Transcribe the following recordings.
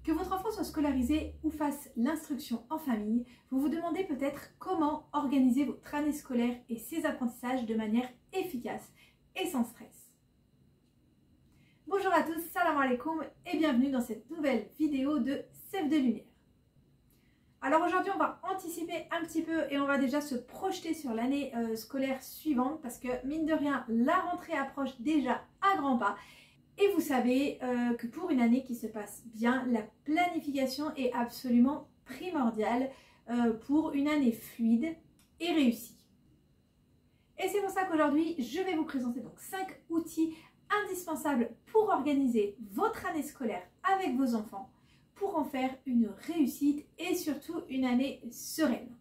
Que votre enfant soit scolarisé ou fasse l'instruction en famille, vous vous demandez peut-être comment organiser votre année scolaire et ses apprentissages de manière efficace et sans stress. Bonjour à tous, salam alaikum et bienvenue dans cette nouvelle vidéo de Sève de Lumière. Alors aujourd'hui on va anticiper un petit peu et on va déjà se projeter sur l'année scolaire suivante parce que mine de rien la rentrée approche déjà à grands pas. Et vous savez que pour une année qui se passe bien, la planification est absolument primordiale pour une année fluide et réussie. Et c'est pour ça qu'aujourd'hui, je vais vous présenter donc 5 outils indispensables pour organiser votre année scolaire avec vos enfants, pour en faire une réussite et surtout une année sereine.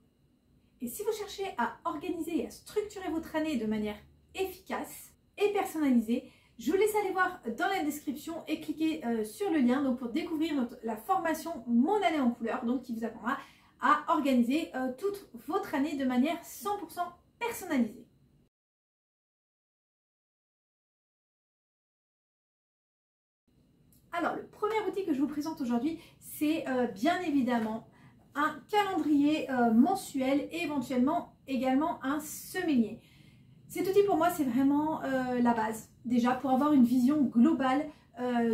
Et si vous cherchez à organiser et à structurer votre année de manière efficace et personnalisée, je vous laisse aller voir dans la description et cliquer sur le lien donc pour découvrir la formation Mon année en couleur, donc qui vous apprendra à organiser toute votre année de manière 100% personnalisée. Alors le premier outil que je vous présente aujourd'hui, c'est bien évidemment un calendrier mensuel et éventuellement également un semainier. Cet outil pour moi c'est vraiment la base déjà pour avoir une vision globale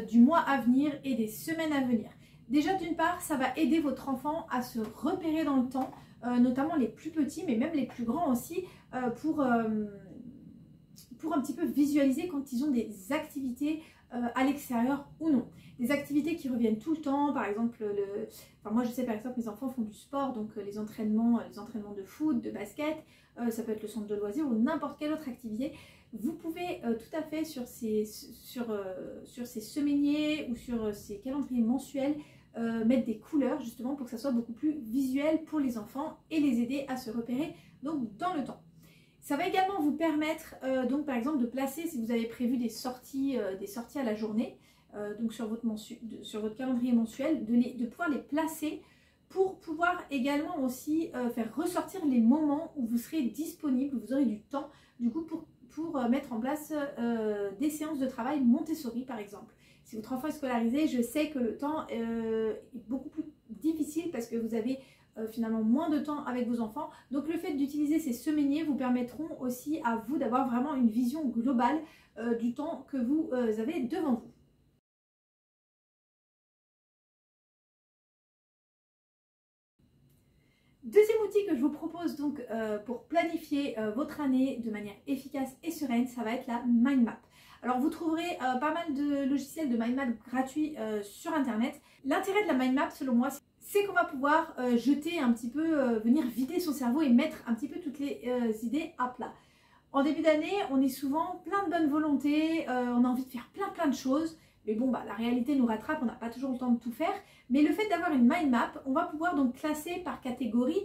du mois à venir et des semaines à venir. Déjà d'une part ça va aider votre enfant à se repérer dans le temps, notamment les plus petits mais même les plus grands aussi pour un petit peu visualiser quand ils ont des activités à l'extérieur ou non. Des activités qui reviennent tout le temps, par exemple, moi je sais par exemple mes enfants font du sport, donc les entraînements de foot, de basket, ça peut être le centre de loisirs ou n'importe quelle autre activité. Vous pouvez tout à fait sur ces semainiers ou sur ces calendriers mensuels mettre des couleurs justement pour que ça soit beaucoup plus visuel pour les enfants et les aider à se repérer donc dans le temps. Ça va également vous permettre donc par exemple de placer, si vous avez prévu des sorties à la journée, donc sur votre calendrier mensuel, de pouvoir les placer pour pouvoir également aussi faire ressortir les moments où vous serez disponible, où vous aurez du temps du coup pour mettre en place des séances de travail Montessori par exemple. Si votre enfant est scolarisé, je sais que le temps est beaucoup plus difficile parce que vous avez finalement moins de temps avec vos enfants. Donc le fait d'utiliser ces semainiers vous permettront aussi à vous d'avoir vraiment une vision globale du temps que vous avez devant vous. Deuxième outil que je vous propose donc pour planifier votre année de manière efficace et sereine, ça va être la mind map. Alors vous trouverez pas mal de logiciels de mind map gratuits sur internet. L'intérêt de la mind map selon moi, c'est qu'on va pouvoir jeter un petit peu, venir vider son cerveau et mettre un petit peu toutes les idées à plat. En début d'année, on est souvent plein de bonne volonté, on a envie de faire plein de choses. Mais bon, la réalité nous rattrape, on n'a pas toujours le temps de tout faire. Mais le fait d'avoir une mind map, on va pouvoir donc classer par catégorie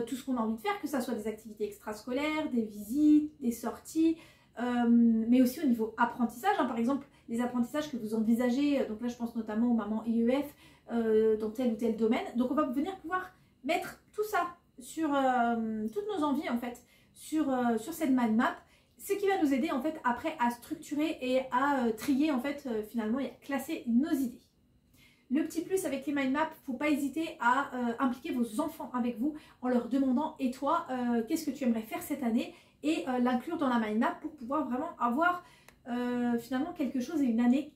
tout ce qu'on a envie de faire, que ce soit des activités extrascolaires, des visites, des sorties, mais aussi au niveau apprentissage. Par exemple, les apprentissages que vous envisagez, donc là je pense notamment aux mamans IEF dans tel ou tel domaine. Donc on va venir pouvoir mettre tout ça sur toutes nos envies en fait, sur cette mind map. Ce qui va nous aider en fait après à structurer et à trier en fait finalement et à classer nos idées. Le petit plus avec les mind maps, il ne faut pas hésiter à impliquer vos enfants avec vous en leur demandant et toi qu'est-ce que tu aimerais faire cette année et l'inclure dans la mind map pour pouvoir vraiment avoir finalement quelque chose et une année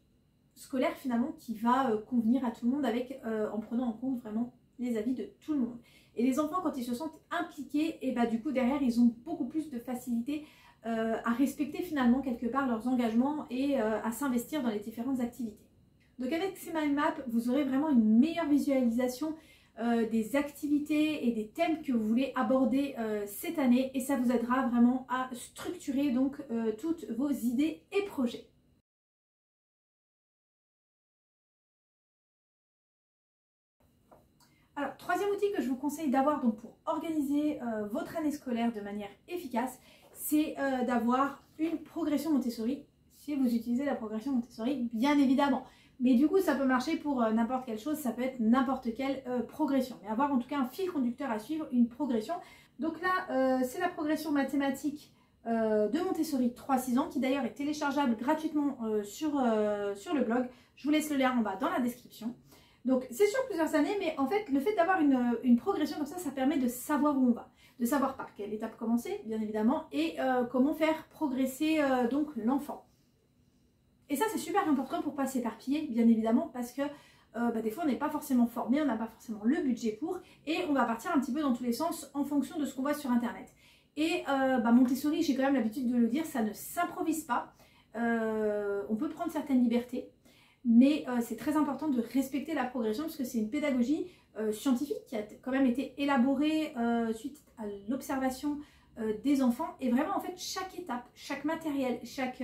scolaire finalement qui va convenir à tout le monde avec en prenant en compte vraiment les avis de tout le monde. Et les enfants quand ils se sentent impliqués et du coup derrière ils ont beaucoup plus de facilité à respecter finalement quelque part leurs engagements et à s'investir dans les différentes activités. Donc avec ces mind maps, vous aurez vraiment une meilleure visualisation des activités et des thèmes que vous voulez aborder cette année et ça vous aidera vraiment à structurer donc toutes vos idées et projets. Alors, troisième outil que je vous conseille d'avoir donc pour organiser votre année scolaire de manière efficace, c'est d'avoir une progression Montessori, si vous utilisez la progression Montessori, bien évidemment. Mais du coup, ça peut marcher pour n'importe quelle chose, ça peut être n'importe quelle progression. Mais avoir en tout cas un fil conducteur à suivre, une progression. Donc là, c'est la progression mathématique de Montessori 3-6 ans, qui d'ailleurs est téléchargeable gratuitement sur le blog. Je vous laisse le lien en bas dans la description. Donc c'est sur plusieurs années, mais en fait le fait d'avoir une progression comme ça permet de savoir où on va, de savoir par quelle étape commencer bien évidemment et comment faire progresser donc l'enfant. Et ça c'est super important pour ne pas s'éparpiller bien évidemment parce que des fois on n'est pas forcément formé, on n'a pas forcément le budget pour et on va partir un petit peu dans tous les sens en fonction de ce qu'on voit sur internet. Et Montessori, j'ai quand même l'habitude de le dire, ça ne s'improvise pas, on peut prendre certaines libertés. Mais c'est très important de respecter la progression parce que c'est une pédagogie scientifique qui a quand même été élaborée suite à l'observation des enfants. Et vraiment, en fait, chaque étape, chaque matériel, chaque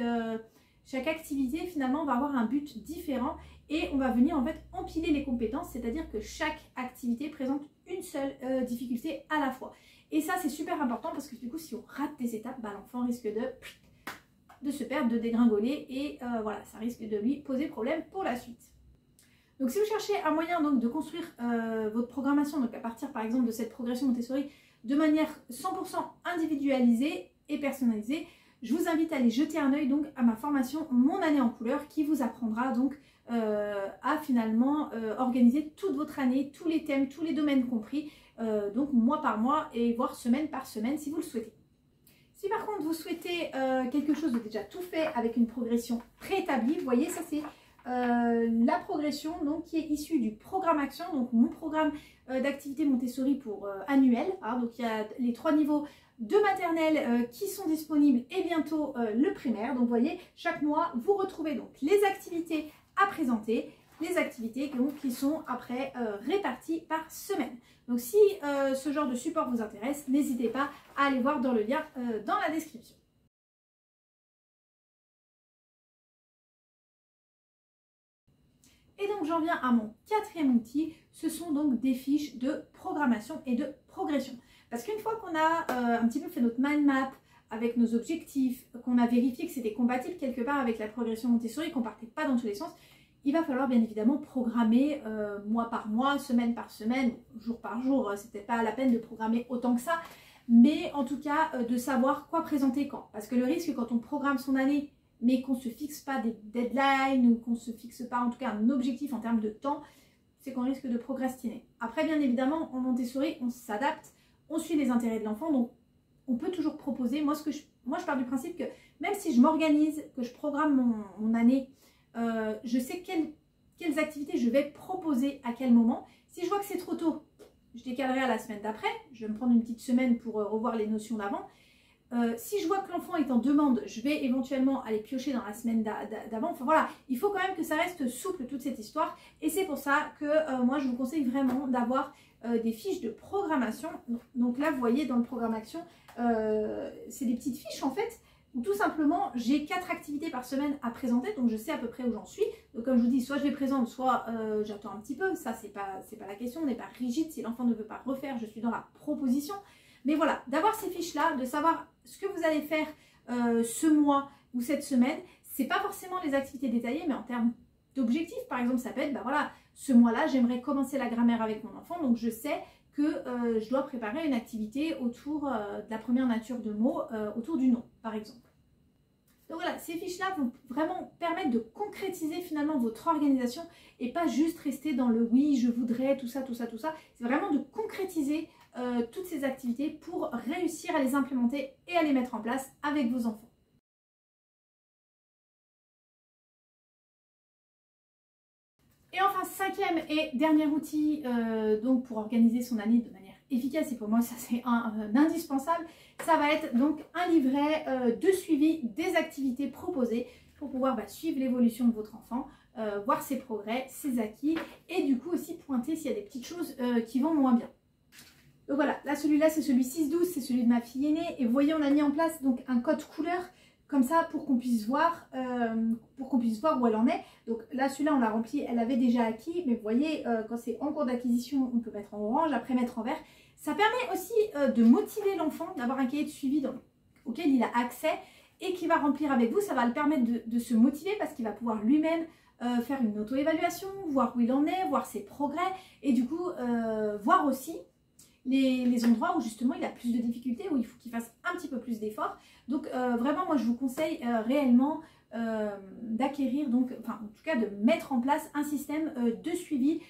activité, finalement, va avoir un but différent. Et on va venir, en fait, empiler les compétences. C'est-à-dire que chaque activité présente une seule difficulté à la fois. Et ça, c'est super important parce que du coup, si on rate des étapes, l'enfant risque de se perdre, de dégringoler et voilà, ça risque de lui poser problème pour la suite. Donc si vous cherchez un moyen donc, de construire votre programmation, donc à partir par exemple de cette progression Montessori de manière 100% individualisée et personnalisée, je vous invite à aller jeter un œil donc à ma formation Mon année en couleur qui vous apprendra donc à finalement organiser toute votre année, tous les thèmes, tous les domaines compris, donc mois par mois et voire semaine par semaine si vous le souhaitez. Si par contre vous souhaitez quelque chose de déjà tout fait avec une progression préétablie, vous voyez ça c'est la progression donc, qui est issue du programme Action, donc mon programme d'activité Montessori pour annuel. Hein, donc il y a les 3 niveaux de maternelle qui sont disponibles et bientôt le primaire. Donc vous voyez, chaque mois vous retrouvez donc les activités à présenter, les activités donc, qui sont après réparties par semaine. Donc si ce genre de support vous intéresse, n'hésitez pas à aller voir dans le lien dans la description. Et donc j'en viens à mon 4e outil, ce sont donc des fiches de programmation et de progression. Parce qu'une fois qu'on a un petit peu fait notre mind map avec nos objectifs, qu'on a vérifié que c'était compatible quelque part avec la progression Montessori, qu'on ne partait pas dans tous les sens, il va falloir bien évidemment programmer mois par mois, semaine par semaine, jour par jour. C'est peut-être pas la peine de programmer autant que ça, mais en tout cas de savoir quoi présenter quand. Parce que le risque quand on programme son année, mais qu'on ne se fixe pas des deadlines ou qu'on ne se fixe pas en tout cas un objectif en termes de temps, c'est qu'on risque de procrastiner. Après bien évidemment en Montessori on s'adapte, on suit les intérêts de l'enfant, donc on peut toujours proposer. Moi je pars du principe que même si je m'organise, que je programme mon année, je sais quelles activités je vais proposer à quel moment. Si je vois que c'est trop tôt, je décalerai à la semaine d'après. Je vais me prendre une petite semaine pour revoir les notions d'avant. Si je vois que l'enfant est en demande, je vais éventuellement aller piocher dans la semaine d'avant. Enfin voilà, il faut quand même que ça reste souple toute cette histoire. Et c'est pour ça que moi je vous conseille vraiment d'avoir des fiches de programmation. Donc là vous voyez dans le programme Action, c'est des petites fiches en fait. Tout simplement, j'ai 4 activités par semaine à présenter, donc je sais à peu près où j'en suis. Donc comme je vous dis, soit je les présente, soit j'attends un petit peu. Ça, c'est pas la question, on n'est pas rigide. Si l'enfant ne veut pas refaire, je suis dans la proposition. Mais voilà, d'avoir ces fiches-là, de savoir ce que vous allez faire ce mois ou cette semaine, c'est pas forcément les activités détaillées, mais en termes d'objectifs, par exemple, ça peut être, voilà, ce mois-là, j'aimerais commencer la grammaire avec mon enfant, donc je sais que je dois préparer une activité autour de la première nature de mots, autour du nom, par exemple. Donc voilà, ces fiches-là vont vraiment permettre de concrétiser finalement votre organisation et pas juste rester dans le oui, je voudrais, tout ça, tout ça, tout ça. C'est vraiment de concrétiser toutes ces activités pour réussir à les implémenter et à les mettre en place avec vos enfants. Et enfin, 5e et dernier outil donc pour organiser son année de manière efficace, et pour moi ça c'est un indispensable, ça va être donc un livret de suivi des activités proposées pour pouvoir suivre l'évolution de votre enfant, voir ses progrès, ses acquis et du coup aussi pointer s'il y a des petites choses qui vont moins bien. Donc voilà, là celui-là c'est celui 6-12, c'est celui de ma fille aînée et vous voyez on a mis en place donc un code couleur comme ça pour qu'on puisse voir où elle en est. Donc là celui-là on l'a rempli, elle avait déjà acquis, mais vous voyez quand c'est en cours d'acquisition on peut mettre en orange, après mettre en vert. Ça permet aussi de motiver l'enfant, d'avoir un cahier de suivi auquel il a accès et qui va remplir avec vous. Ça va le permettre de se motiver parce qu'il va pouvoir lui-même faire une auto-évaluation, voir où il en est, voir ses progrès et du coup voir aussi les endroits où justement il a plus de difficultés, où il faut qu'il fasse un petit peu plus d'efforts. Donc vraiment moi je vous conseille réellement d'acquérir, donc, enfin en tout cas de mettre en place un système de suivi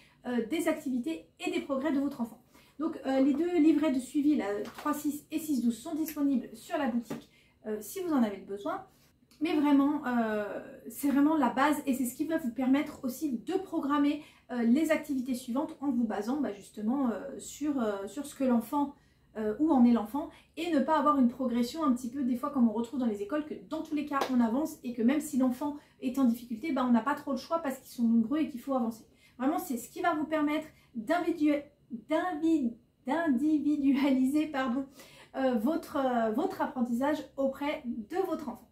des activités et des progrès de votre enfant. Donc les deux livrets de suivi, là, 3.6 et 6.12, sont disponibles sur la boutique si vous en avez le besoin. Mais vraiment, c'est vraiment la base et c'est ce qui va vous permettre aussi de programmer les activités suivantes en vous basant justement sur ce que l'enfant, où en est l'enfant, et ne pas avoir une progression un petit peu des fois comme on retrouve dans les écoles, que dans tous les cas on avance et que même si l'enfant est en difficulté, on n'a pas trop le choix parce qu'ils sont nombreux et qu'il faut avancer. Vraiment, c'est ce qui va vous permettre d'individualiser votre apprentissage auprès de votre enfant.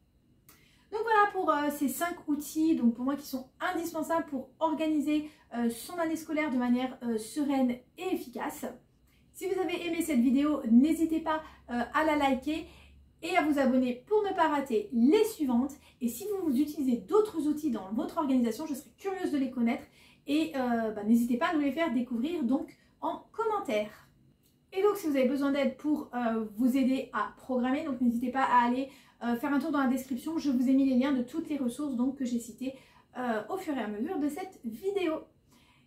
Donc voilà pour ces 5 outils, donc pour moi qui sont indispensables pour organiser son année scolaire de manière sereine et efficace. Si vous avez aimé cette vidéo, n'hésitez pas à la liker et à vous abonner pour ne pas rater les suivantes. Et si vous utilisez d'autres outils dans votre organisation, je serais curieuse de les connaître et n'hésitez pas à nous les faire découvrir donc en commentaire. Et donc si vous avez besoin d'aide pour vous aider à programmer, donc n'hésitez pas à aller faire un tour dans la description. Je vous ai mis les liens de toutes les ressources donc, que j'ai citées au fur et à mesure de cette vidéo.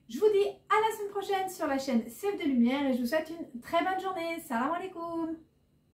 Je vous dis à la semaine prochaine sur la chaîne Sève de Lumière et je vous souhaite une très bonne journée. Salam alaikum.